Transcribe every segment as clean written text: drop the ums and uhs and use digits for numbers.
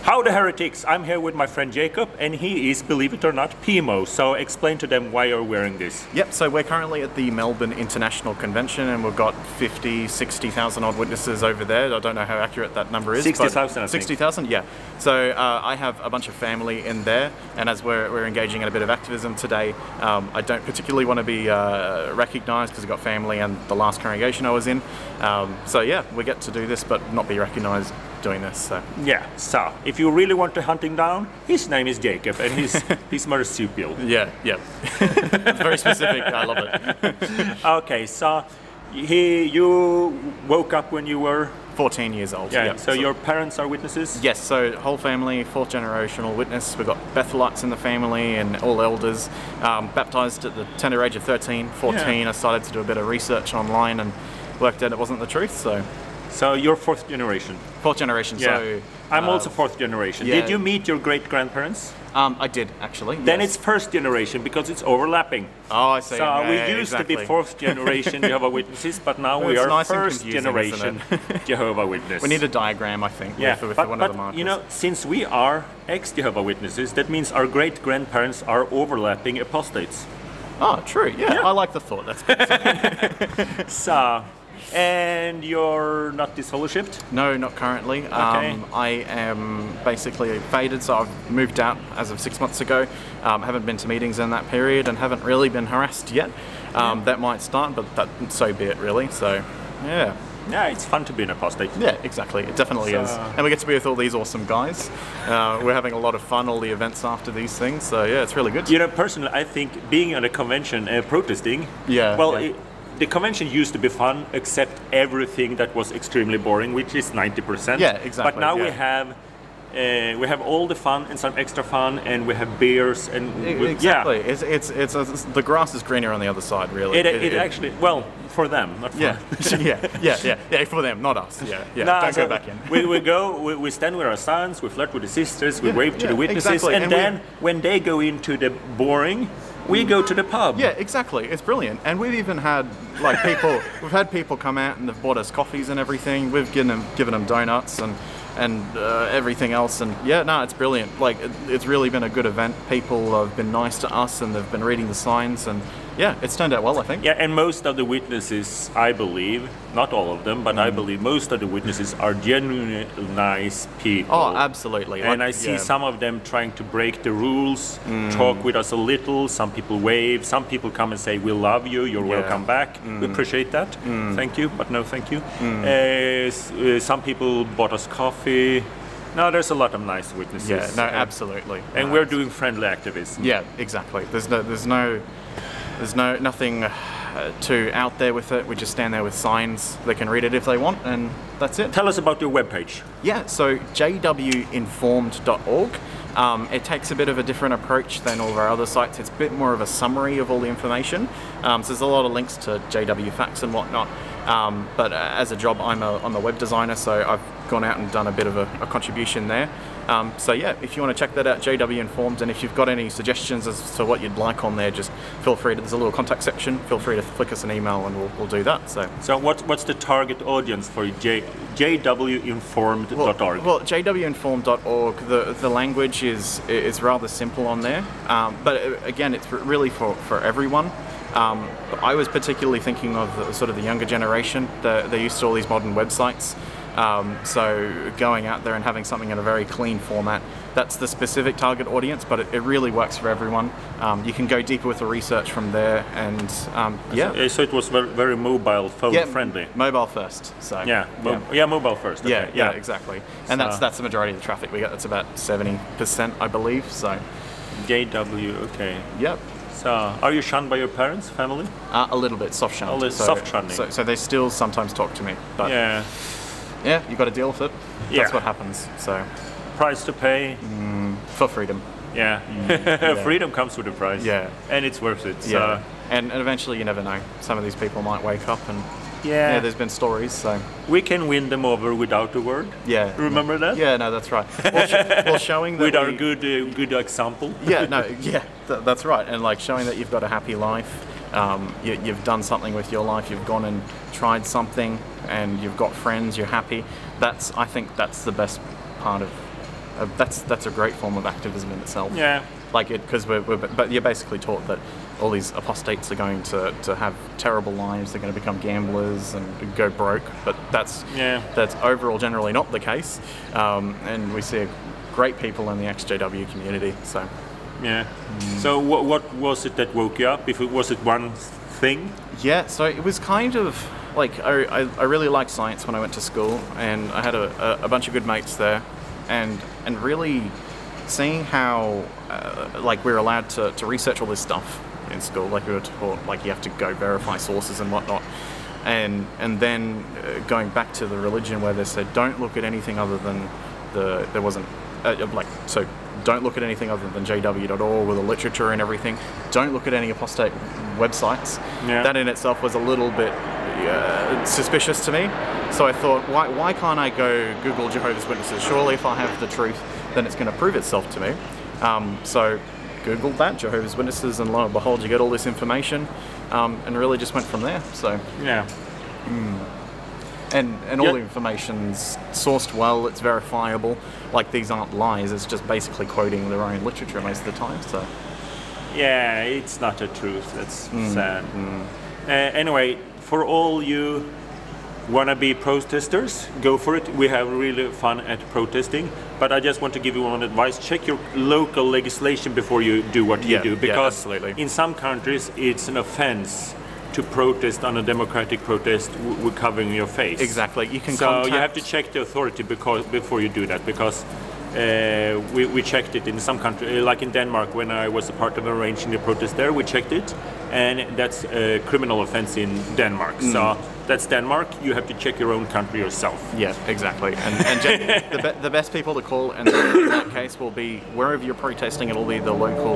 Howdy heretics, I'm here with my friend Jacob, and he is, believe it or not, PIMO. So explain to them why you're wearing this. Yep, so we're currently at the Melbourne International Convention, and we've got 50, 60,000 odd witnesses over there. I don't know how accurate that number is. 60,000, I think. 60,000, yeah. So I have a bunch of family in there, and as we're engaging in a bit of activism today, I don't particularly want to be recognised because I've got family and the last congregation I was in. So yeah, we get to do this, but not be recognised doing this. So yeah, so if you really want to hunt him down, his name is Jacob, and he's marsupial. Yeah, it's very specific. I love it. Okay, so you woke up when you were 14 years old. Yeah. So your parents are witnesses? Yes. So whole family, 4th generational witness. We've got Bethelites in the family and all elders. Baptized at the tender age of 13, 14. I started to do a bit of research online and worked out it wasn't the truth. So you're 4th generation? 4th generation, yeah. So... I'm also 4th generation. Yeah. Did you meet your great-grandparents? I did, actually. Then yes. it's 1st generation, because it's overlapping. Oh, I see. So yeah, we used to be 4th generation Jehovah's Witnesses, but now we are nice 1st generation Jehovah's Witnesses. We need a diagram, I think, with one of the markers. You know, since we are ex-Jehovah's Witnesses, that means our great-grandparents are overlapping apostates. Oh, true. Yeah, I like the thought. That's good. So... And you're not disfellowshipped? No, not currently. Okay. I am basically faded, so I've moved out as of 6 months ago. Haven't been to meetings in that period and haven't really been harassed yet. That might start, but so be it, really. So, yeah. Yeah, it's fun to be an apostate. Yeah, exactly. It definitely is. And we get to be with all these awesome guys. We're having a lot of fun, all the events after these things. So, yeah, it's really good. You know, personally, I think being at a convention and protesting, the convention used to be fun, except everything that was extremely boring, which is 90%. Yeah, exactly. But now we have all the fun and some extra fun, and we have beers and exactly. It's the grass is greener on the other side, really. It actually, well, for them, not for yeah, for them, not us. Yeah. Don't go back in. we stand with our sons, we flirt with the sisters, we wave to the witnesses, exactly. and then when they go into the boring, we go to the pub. Yeah, exactly. It's brilliant. And we've even had we've had people come out and they've bought us coffees and everything. We've given them donuts and everything else. And yeah, no, it's brilliant. Like, it's really been a good event. People have been nice to us and they've been reading the signs, and yeah, it's turned out well, I think. Yeah, and most of the witnesses, I believe, not all of them, but I believe most of the witnesses are genuinely nice people. Oh, absolutely. And I see some of them trying to break the rules, talk with us a little. Some people wave, some people come and say, we love you, you're welcome back. We appreciate that. Thank you, but no thank you. Some people bought us coffee. No, there's a lot of nice witnesses. Yeah, no, absolutely. And we're doing friendly activism. Yeah, exactly. There's nothing too out there with it. We just stand there with signs. They can read it if they want, and that's it. Tell us about your webpage. Yeah, so jwinformed.org. It takes a bit of a different approach than all of our other sites. It's a bit more of a summary of all the information. So there's a lot of links to JW facts and whatnot. But as a job, I'm a web designer, so I've gone out and done a bit of a contribution there. So yeah, if you want to check that out, JW Informed, and if you've got any suggestions as to what you'd like on there, just feel free to, there's a little contact section, feel free to flick us an email and we'll do that. So what's the target audience for jwinformed.org? Well, jwinformed.org, the language is rather simple on there, but again, it's really for everyone. I was particularly thinking of the younger generation. They're used to all these modern websites. So going out there and having something in a very clean format, that's the specific target audience, but it really works for everyone. You can go deeper with the research from there, and So it was very mobile phone friendly. Mobile first. So mobile first. Okay. Yeah, exactly. And that's the majority of the traffic we get. That's about 70%, I believe. So JW, okay. Yep. So, are you shunned by your parents, family? A little bit, soft shunned. A little soft shunning. So they still sometimes talk to me, but yeah, you've got to deal with it. That's what happens. So, price to pay for freedom. Yeah, freedom comes with a price. Yeah, and it's worth it. So. Yeah, and eventually you never know. Some of these people might wake up and. Yeah, there's been stories, so... We can win them over without a word. Yeah. Remember that? Yeah, no, that's right. Well, showing that with our good example. That's right. And like showing that you've got a happy life, you've done something with your life, you've gone and tried something, and you've got friends, you're happy. I think that's the best part of that's a great form of activism in itself. Yeah. Like because but you're basically taught that all these apostates are going to have terrible lives. They're going to become gamblers and go broke. But that's overall generally not the case. And we see great people in the XJW community. So yeah. So what was it that woke you up? Was it one thing? Yeah. So it was kind of like I really liked science when I went to school, and I had a bunch of good mates there, and really seeing how like we're allowed to research all this stuff in school, like we were taught, like you have to go verify sources and whatnot, and then going back to the religion where they said don't look at anything other than there wasn't so don't look at anything other than jw.org with the literature and everything. Don't look at any apostate websites. Yeah. That in itself was a little bit suspicious to me. So I thought, why can't I go Google Jehovah's Witnesses? Surely if I have the truth, then it's going to prove itself to me. So Googled that, Jehovah's Witnesses, and lo and behold, you get all this information, and really just went from there. So yeah. And all the information's sourced well, it's verifiable. Like these aren't lies, it's just basically quoting their own literature most of the time. So yeah, it's not a truth. That's sad. Anyway, for all you wannabe protesters, go for it. We have really fun at protesting. But I just want to give you one advice: check your local legislation before you do what you do, because in some countries it's an offense to protest on a democratic protest with covering your face. Exactly. You can. So you have to check the authority before you do that, because we checked it in some countries, like in Denmark, when I was a part of arranging the protest there, we checked it, and that's a criminal offense in Denmark. So that's Denmark. You have to check your own country yourself. Yeah, exactly. And the best people to call in that case will be wherever you're protesting. It'll be the local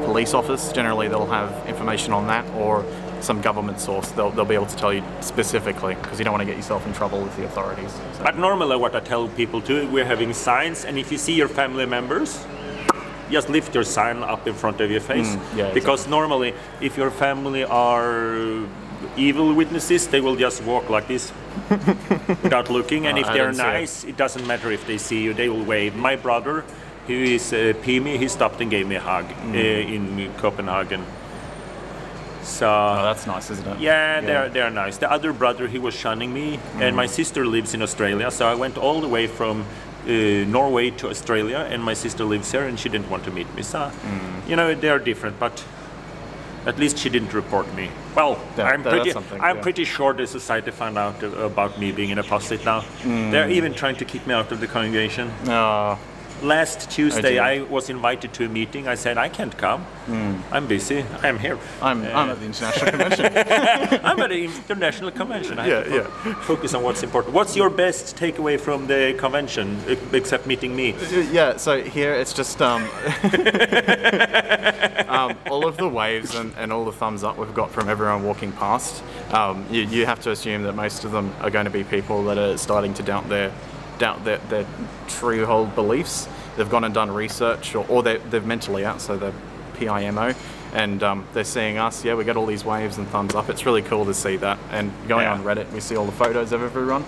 police office. Generally, they'll have information on that, or some government source. They'll be able to tell you specifically, because you don't want to get yourself in trouble with the authorities. So. But normally what I tell people too, we're having signs, and if you see your family members, just lift your sign up in front of your face. Because normally if your family are evil witnesses, they will just walk like this without looking, and if they're nice, it doesn't matter if they see you, they will wave. My brother, who is PIMO, he stopped and gave me a hug in Copenhagen. So that's nice, isn't it? Yeah, they're nice. The other brother, he was shunning me, and my sister lives in Australia, so I went all the way from Norway to Australia, and my sister lives here, and she didn't want to meet me. So, you know, they're different, but at least she didn't report me. Well, I'm pretty sure the society found out about me being an apostate now. They're even trying to kick me out of the congregation. Last Tuesday, I was invited to a meeting. I said, I can't come. I'm busy. I'm here. I'm at the international convention. I'm at the international convention. I have to focus on what's important. What's your best takeaway from the convention, except meeting me? Yeah, so here it's just all of the waves and all the thumbs up we've got from everyone walking past. You have to assume that most of them are going to be people that are starting to doubt their true hold beliefs. They've gone and done research, or they're mentally out, so they're PIMO, and they're seeing us. Yeah, we get all these waves and thumbs up. It's really cool to see that. And going on Reddit, we see all the photos of everyone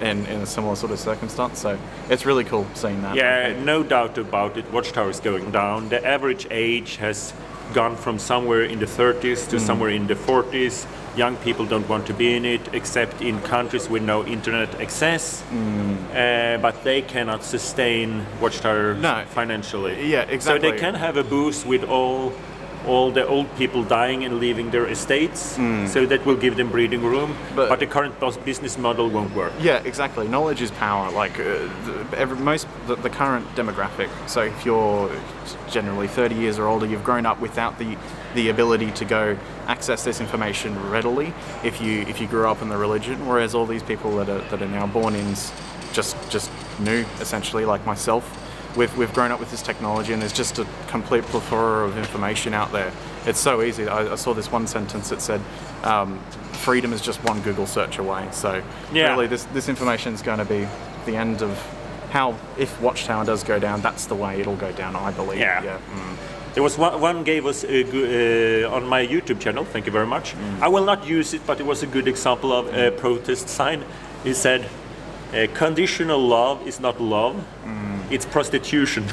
in a similar sort of circumstance. So it's really cool seeing that. Yeah, no doubt about it. Watchtower is going down. The average age has gone from somewhere in the 30s to somewhere in the 40s. Young people don't want to be in it, except in countries with no internet access. But they cannot sustain Watchtower financially. Yeah, exactly. So they can have a boost with all the old people dying and leaving their estates, so that will give them breathing room, but the current business model won't work. Yeah, exactly. Knowledge is power. Like the current demographic, so if you're generally 30 years or older, you've grown up without the ability to go access this information readily if you grew up in the religion, whereas all these people that are now born in just new, essentially, like myself, We've grown up with this technology, and there's just a complete plethora of information out there. It's so easy. I saw this one sentence that said, freedom is just one Google search away. So really this information is going to be the end of how, if Watchtower does go down, that's the way it'll go down, I believe. There was one gave us on my YouTube channel, thank you very much. I will not use it, but it was a good example of a protest sign. He said, conditional love is not love. It's prostitution.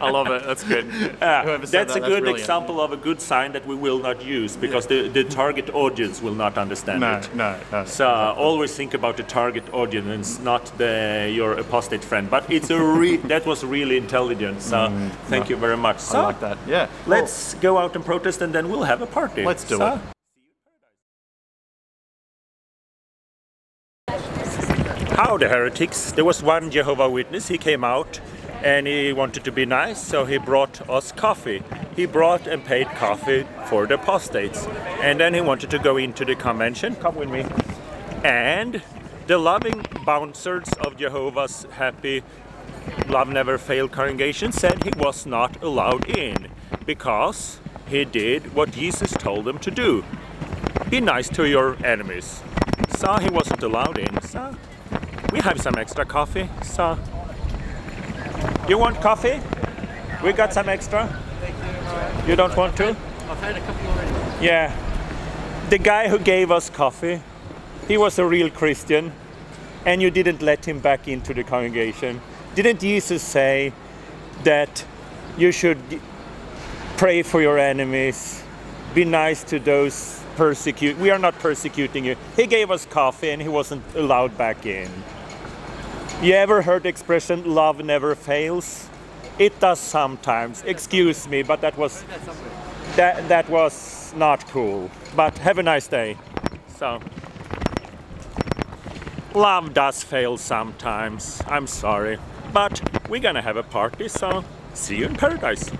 I love it. That's good. Whoever said That's a good brilliant. example of a good sign that we will not use because the target audience will not understand it. No. So always think about the target audience, not your apostate friend. But it's that was really intelligent. So thank you very much. So I like that. Yeah. Let's go out and protest, and then we'll have a party. Let's do it. Howdy, heretics. There was one Jehovah's Witness. He came out and he wanted to be nice, so he brought us coffee. He brought and paid coffee for the apostates. And then he wanted to go into the convention. Come with me. And the loving bouncers of Jehovah's Happy Love Never Fail congregation said he was not allowed in because he did what Jesus told him to do. Be nice to your enemies. So he wasn't allowed in. So we have some extra coffee. So you want coffee? We got some extra. You don't want to? I've had a couple already. Yeah. The guy who gave us coffee, he was a real Christian, and you didn't let him back into the congregation. Didn't Jesus say that you should pray for your enemies, be nice to those we are not persecuting you. He gave us coffee and he wasn't allowed back in. You ever heard the expression love never fails? It does sometimes. Excuse me, but that was not cool. But have a nice day. So love does fail sometimes. I'm sorry. But we're gonna have a party, so see you in paradise.